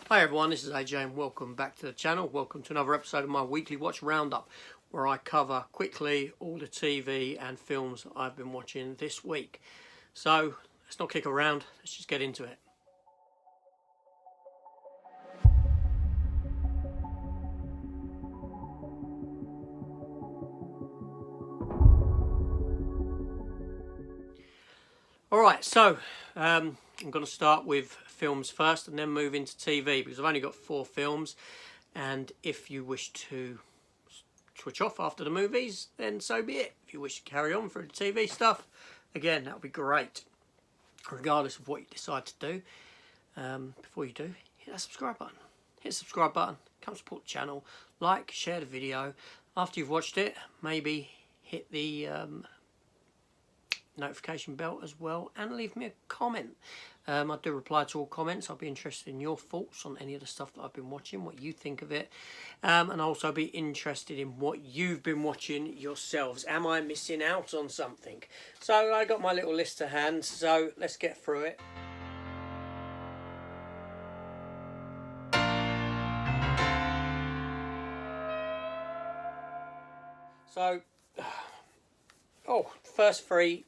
Hi everyone, this is AJ and welcome back to the channel. Welcome to another episode of my weekly watch roundup, where I cover quickly all the TV and films that I've been watching this week. So let's not kick around, let's just get into it. Alright, so I'm going to start with films first and then move into TV, because I've only got 4 films, and if you wish to switch off after the movies, then so be it. If you wish to carry on for the TV stuff, again, that would be great, regardless of what you decide to do. Before you do, hit that subscribe button. Hit the subscribe button, come support the channel, like, share the video. After you've watched it, maybe hit the notification bell as well, and leave me a comment. I do reply to all comments. I'll be interested in your thoughts on any of the stuff that I've been watching, what you think of it, and I'll also be interested in what you've been watching yourselves. Am I missing out on something? So I got my little list to hand, so let's get through it. So, first 3,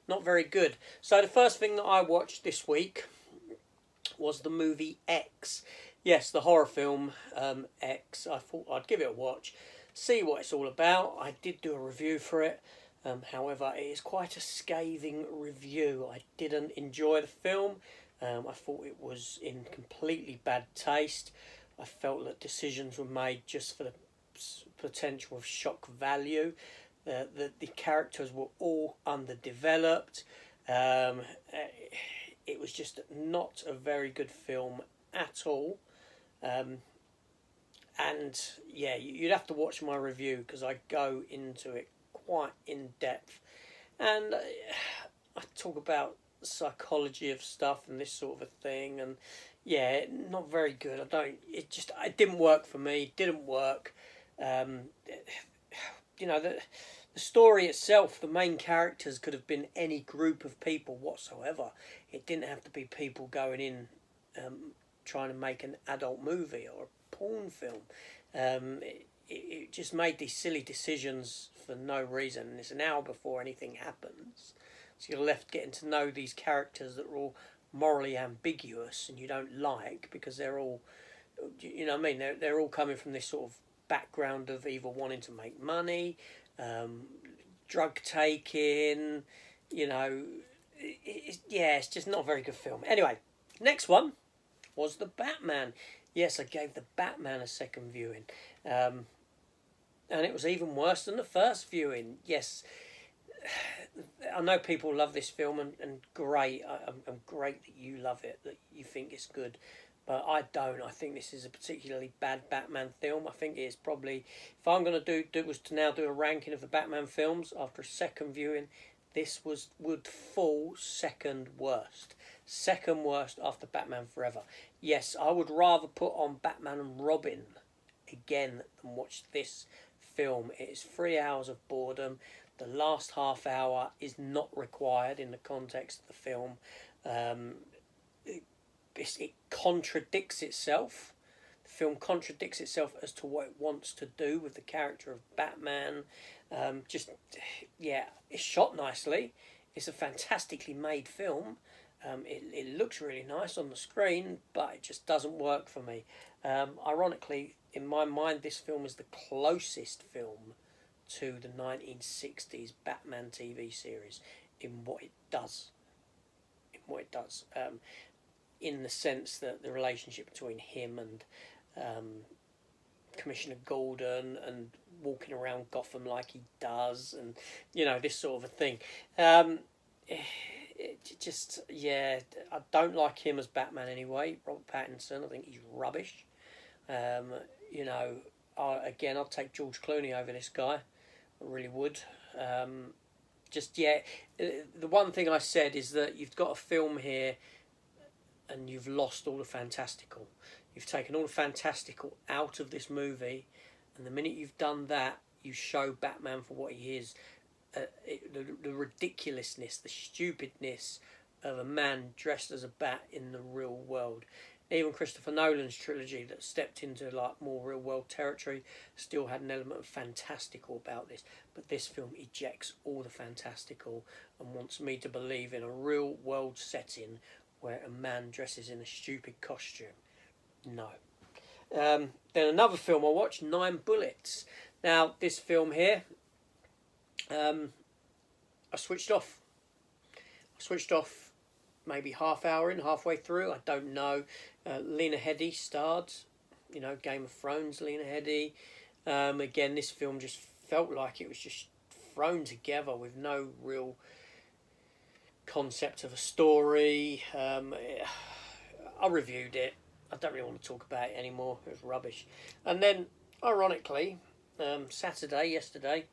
not very good. So the first thing that I watched this week was the movie X. Yes, the horror film X. I thought I'd give it a watch, see what it's all about. I did do a review for it. However, it is quite a scathing review. I didn't enjoy the film. I thought it was in completely bad taste. I felt that decisions were made just for the potential of shock value. The characters were all underdeveloped. It was just not a very good film at all. And yeah, you'd have to watch my review, because I go into it quite in depth, and I talk about the psychology of stuff and this sort of a thing. And yeah, not very good. It didn't work for me. Didn't work. You know, the story itself, the main characters could have been any group of people whatsoever. It didn't have to be people going in trying to make an adult movie or a porn film. It just made these silly decisions for no reason, and it's an hour before anything happens. So you're left getting to know these characters that are all morally ambiguous and you don't like, because they're all, you know what I mean, they're all coming from this sort of background of either wanting to make money, drug taking, you know. It's just not a very good film. Anyway, next one was the Batman. Yes, I gave the Batman a second viewing, and it was even worse than the first viewing. Yes, I know people love this film, and great. I'm great that you love it, that you think it's good. But I don't. I think this is a particularly bad Batman film. I think it's probably, if I'm going to do a ranking of the Batman films after a second viewing, this would fall second worst. Second worst after Batman Forever. Yes, I would rather put on Batman and Robin again than watch this film. It is 3 hours of boredom. The last half hour is not required in the context of the film. It contradicts itself. The film contradicts itself as to what it wants to do with the character of Batman. It's shot nicely. It's a fantastically made film. It looks really nice on the screen, but it just doesn't work for me. Ironically, in my mind, this film is the closest film to the 1960s Batman TV series in what it does. In the sense that the relationship between him and Commissioner Gordon, and walking around Gotham like he does, and you know, this sort of a thing. I don't like him as Batman anyway. Robert Pattinson, I think he's rubbish. I'll take George Clooney over this guy. I really would. The one thing I said is that you've got a film here and you've lost all the fantastical. You've taken all the fantastical out of this movie, and the minute you've done that, you show Batman for what he is. The ridiculousness, the stupidness of a man dressed as a bat in the real world. Even Christopher Nolan's trilogy that stepped into like more real world territory still had an element of fantastical about this. But this film ejects all the fantastical and wants me to believe in a real world setting where a man dresses in a stupid costume. No. Then another film I watched, Nine Bullets. Now, this film here, I switched off. Maybe half hour in, halfway through, I don't know. Lena Headey starred, Game of Thrones, Lena Headey. Again, this film just felt like it was just thrown together with no real concept of a story. I reviewed it. I don't really want to talk about it anymore. It was rubbish. And then, ironically, yesterday,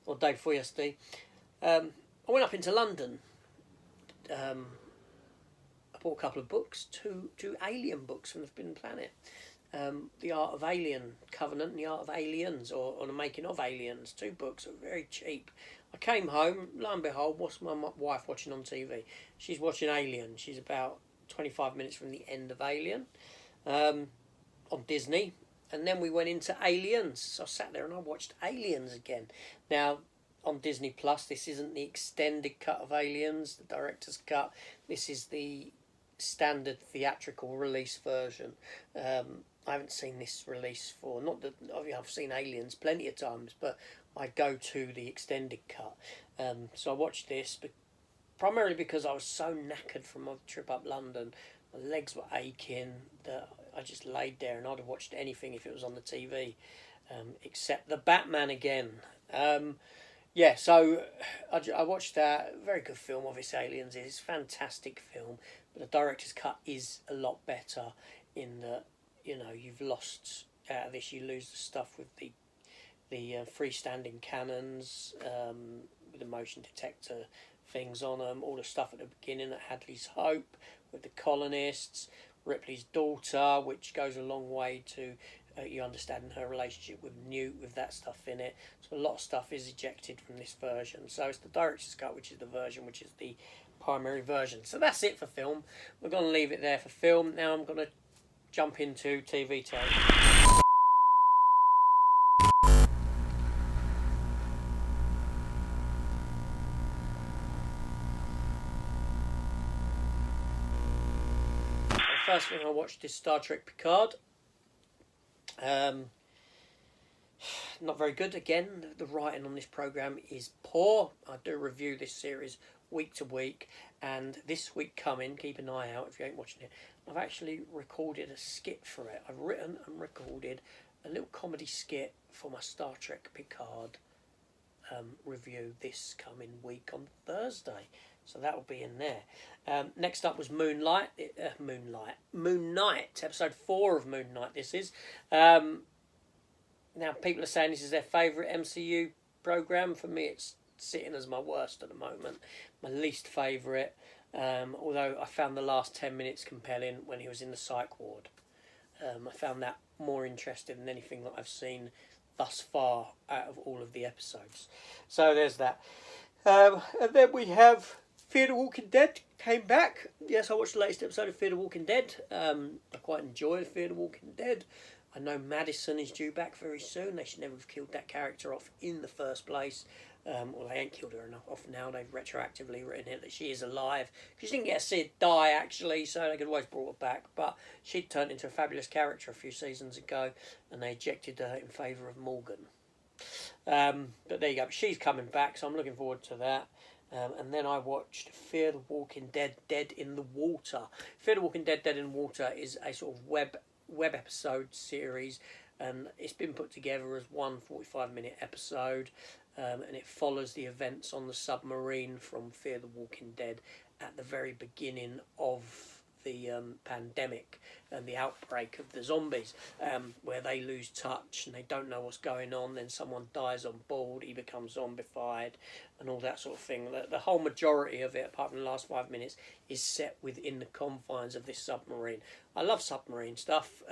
or day before yesterday, I went up into London. I bought a couple of books, two alien books from the Forbidden Planet. The Art of Alien Covenant and The Art of Aliens, or The Making of Aliens. 2 books that were very cheap. I came home, lo and behold, what's my wife watching on TV? She's watching Alien. She's about 25 minutes from the end of Alien on Disney. And then we went into Aliens. So I sat there and I watched Aliens again. Now, on Disney Plus, this isn't the extended cut of Aliens, the director's cut. This is the standard theatrical release version. I haven't seen this release for, not that I've seen Aliens plenty of times, but I go to the extended cut. So I watched this, but primarily because I was so knackered from my trip up London. My legs were aching that I just laid there, and I'd have watched anything if it was on the TV, except the Batman again. So I watched that. Very good film, obviously, Aliens is. It's a fantastic film, but the director's cut is a lot better in that, you've lost out of this, you lose the stuff with the freestanding cannons, with the motion detector things on them, all the stuff at the beginning at Hadley's Hope, with the colonists, Ripley's daughter, which goes a long way to you understanding her relationship with Newt, with that stuff in it. So a lot of stuff is ejected from this version. So it's the director's cut, which is the version, which is the primary version. So that's it for film. We're going to leave it there for film. Now I'm going to jump into TV television. The first thing I watched is Star Trek Picard. Not very good. Again, the writing on this programme is poor. I do review this series week to week, and this week coming, keep an eye out if you ain't watching it, I've actually recorded a skit for it. I've written and recorded a little comedy skit for my Star Trek Picard review this coming week on Thursday. So that will be in there. Next up was Moon Knight, episode 4 of Moon Knight this is. Now, people are saying this is their favourite MCU programme. For me, it's sitting as my worst at the moment. My least favourite, although I found the last 10 minutes compelling when he was in the psych ward. I found that more interesting than anything that I've seen thus far out of all of the episodes. So there's that. And then we have Fear the Walking Dead came back. Yes, I watched the latest episode of Fear the Walking Dead. I quite enjoy Fear the Walking Dead. I know Madison is due back very soon. They should never have killed that character off in the first place. Well, they ain't killed her enough off now. They've retroactively written it that she is alive. Because she didn't get to see it die, actually, so they could always brought her back. But she turned into a fabulous character a few seasons ago, and they ejected her in favour of Morgan. But there you go. She's coming back, so I'm looking forward to that. And then I watched Fear the Walking Dead, Dead in the Water. Fear the Walking Dead, Dead in the Water is a sort of web episode series, and it's been put together as one 45-minute episode, and it follows the events on the submarine from Fear the Walking Dead at the very beginning of the pandemic and the outbreak of the zombies, where they lose touch and they don't know what's going on. Then someone dies on board, he becomes zombified, and all that sort of thing. The whole majority of it, apart from the last 5 minutes, is set within the confines of this submarine. I love submarine stuff,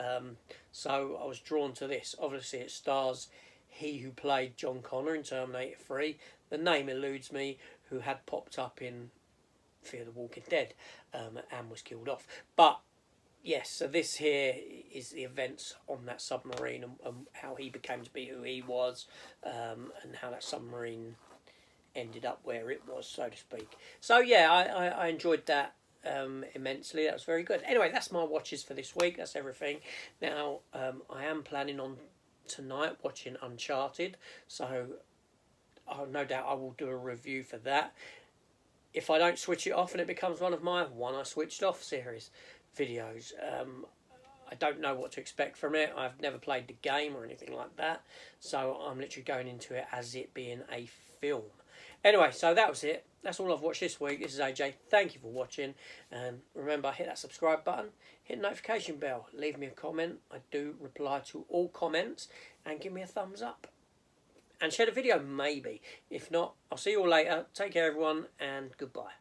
so I was drawn to this. Obviously, it stars he who played John Connor in Terminator 3. The name eludes me, who had popped up in Fear the Walking Dead and was killed off. But yes, so this here is the events on that submarine, and how he became to be who he was, and how that submarine ended up where it was, so to speak. So yeah, I enjoyed that immensely. That was very good. Anyway, that's my watches for this week. That's everything. Now, I am planning on tonight watching Uncharted, so no doubt I will do a review for that. If I don't switch it off and it becomes one of my One I Switched Off series videos, I don't know what to expect from it. I've never played the game or anything like that, so I'm literally going into it as it being a film. Anyway, so that was it. That's all I've watched this week. This is AJ. Thank you for watching. And remember, hit that subscribe button, hit the notification bell, leave me a comment. I do reply to all comments, and give me a thumbs up. And share the video, maybe. If not, I'll see you all later. Take care, everyone, and goodbye.